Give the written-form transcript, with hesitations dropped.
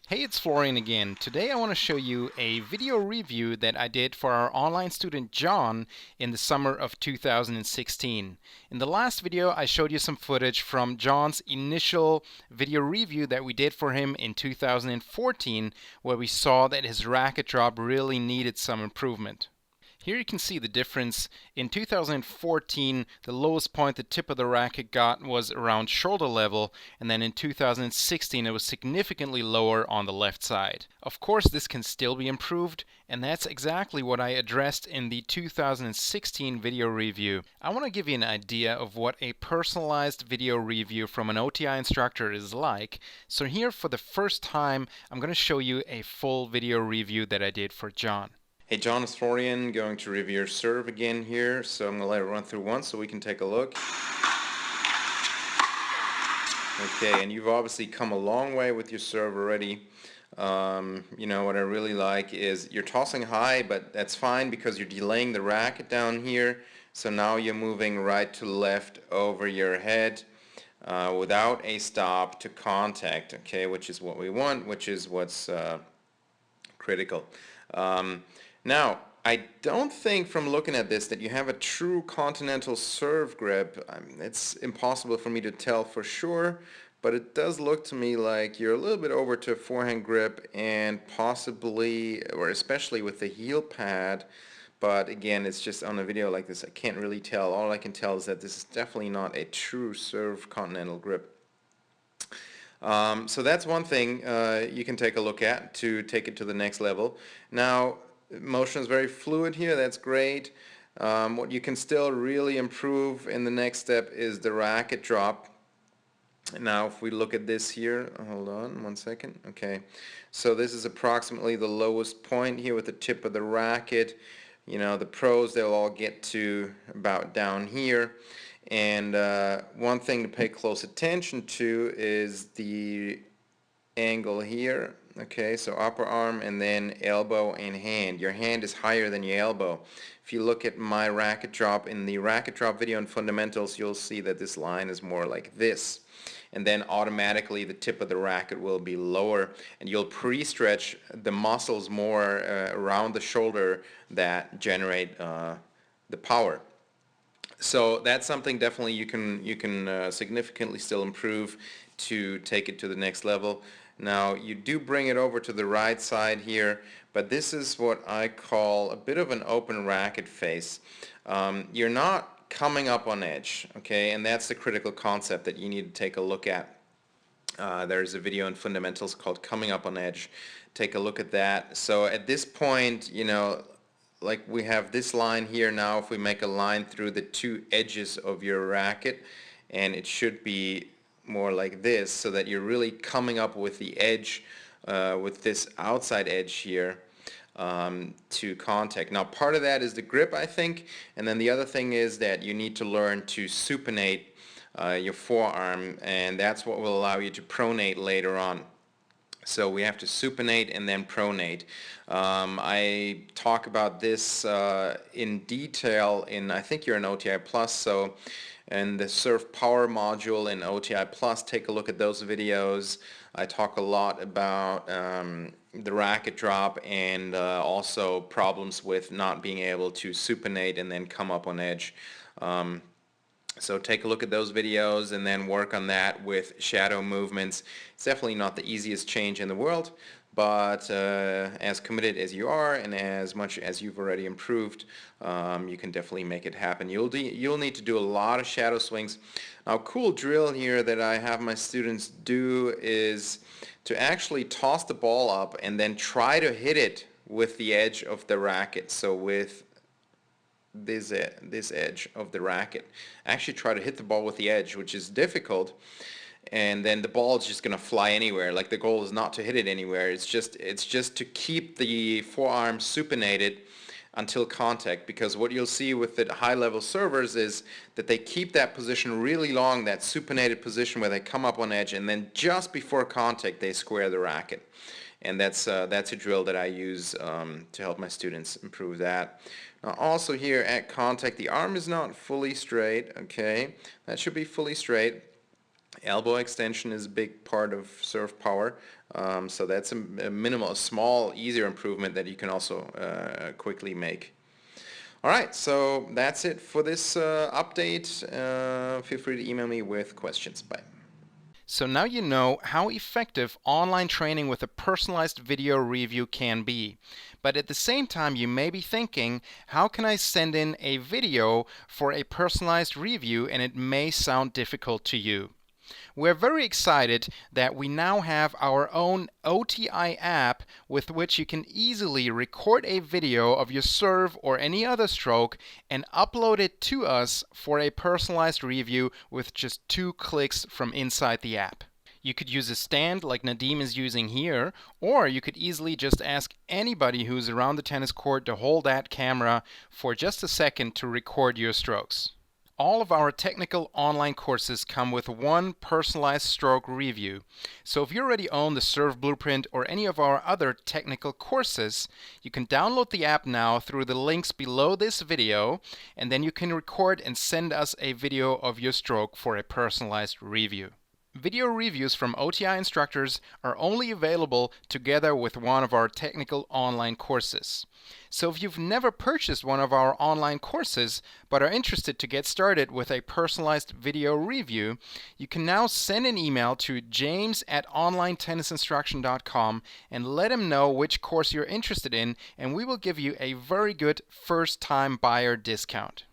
Hey, it's Florian again. Today I want to show you a video review that I did for our online student John in the summer of 2016. In the last video I showed you some footage from John's initial video review that we did for him in 2014, where we saw that his racket drop really needed some improvement. Here you can see the difference. In 2014, the lowest point the tip of the racket got was around shoulder level, and then in 2016 it was significantly lower on the left side. Of course, this can still be improved, and that's exactly what I addressed in the 2016 video review. I want to give you an idea of what a personalized video review from an OTI instructor is like. So here, for the first time, I'm going to show you a full video review that I did for John. Hey John, it's Florian, going to review your serve again here, so I'm going to let it run through once so we can take a look. Okay, and you've obviously come a long way with your serve already. What I really like is you're tossing high, but that's fine because you're delaying the racket down here. So now you're moving right to left over your head without a stop to contact, okay, which is what we want, which is what's critical. Now, I don't think from looking at this that you have a true continental serve grip. It's impossible for me to tell for sure, but it does look to me like you're a little bit over to a forehand grip and possibly, or especially with the heel pad, but again, it's just on a video like this, I can't really tell. All I can tell is that this is definitely not a true serve continental grip. So that's one thing you can take a look at to take it to the next level. Now, motion is very fluid here, that's great. What you can still really improve in the next step is the racket drop. Now if we look at this here, hold on one second, okay, so this is approximately the lowest point here with the tip of the racket. You know, the pros, they'll all get to about down here. And one thing to pay close attention to is the angle here. Okay, so upper arm and then elbow and hand. Your hand is higher than your elbow. If you look at my racket drop in the racket drop video in fundamentals, you'll see that this line is more like this. And then automatically the tip of the racket will be lower, and you'll pre-stretch the muscles more around the shoulder that generate the power. So that's something definitely you can significantly still improve to take it to the next level. Now you do bring it over to the right side here, but this is what I call a bit of an open racket face. You're not coming up on edge, okay, and that's the critical concept that you need to take a look at. There's a video in fundamentals called Coming Up on Edge. Take a look at that. So at this point, you know, like we have this line here now, if we make a line through the two edges of your racket, and it should be more like this, so that you're really coming up with the edge, with this outside edge here to contact. Now part of that is the grip, I think, and then the other thing is that you need to learn to supinate your forearm, and that's what will allow you to pronate later on. So we have to supinate and then pronate. I talk about this in detail in, I think you're in OTI Plus, so in the Surf Power module in OTI Plus, take a look at those videos. I talk a lot about the racket drop and also problems with not being able to supinate and then come up on edge. So take a look at those videos and then work on that with shadow movements. It's definitely not the easiest change in the world, but as committed as you are and as much as you've already improved, you can definitely make it happen. You'll need to do a lot of shadow swings. Now, a cool drill here that I have my students do is to actually toss the ball up and then try to hit it with the edge of the racket. So with this edge of the racket. Actually try to hit the ball with the edge, which is difficult, and then the ball is just going to fly anywhere. Like, the goal is not to hit it anywhere, it's just to keep the forearm supinated until contact, because what you'll see with the high level servers is that they keep that position really long, that supinated position where they come up on edge, and then just before contact they square the racket. And that's a drill that I use to help my students improve that. Now also here at contact, the arm is not fully straight, okay? That should be fully straight. Elbow extension is a big part of serve power, so that's a minimal, a small, easier improvement that you can also quickly make. All right, so that's it for this update. Feel free to email me with questions. Bye. So now you know how effective online training with a personalized video review can be. But at the same time, you may be thinking, how can I send in a video for a personalized review, and it may sound difficult to you. We're very excited that we now have our own OTI app with which you can easily record a video of your serve or any other stroke and upload it to us for a personalized review with just 2 clicks from inside the app. You could use a stand like Nadim is using here, or you could easily just ask anybody who's around the tennis court to hold that camera for just a second to record your strokes. All of our technical online courses come with one personalized stroke review. So if you already own the Serve Blueprint or any of our other technical courses, you can download the app now through the links below this video, and then you can record and send us a video of your stroke for a personalized review. Video reviews from OTI instructors are only available together with one of our technical online courses. So if you've never purchased one of our online courses but are interested to get started with a personalized video review, you can now send an email to james@onlinetennisinstruction.com and let him know which course you're interested in, and we will give you a very good first-time buyer discount.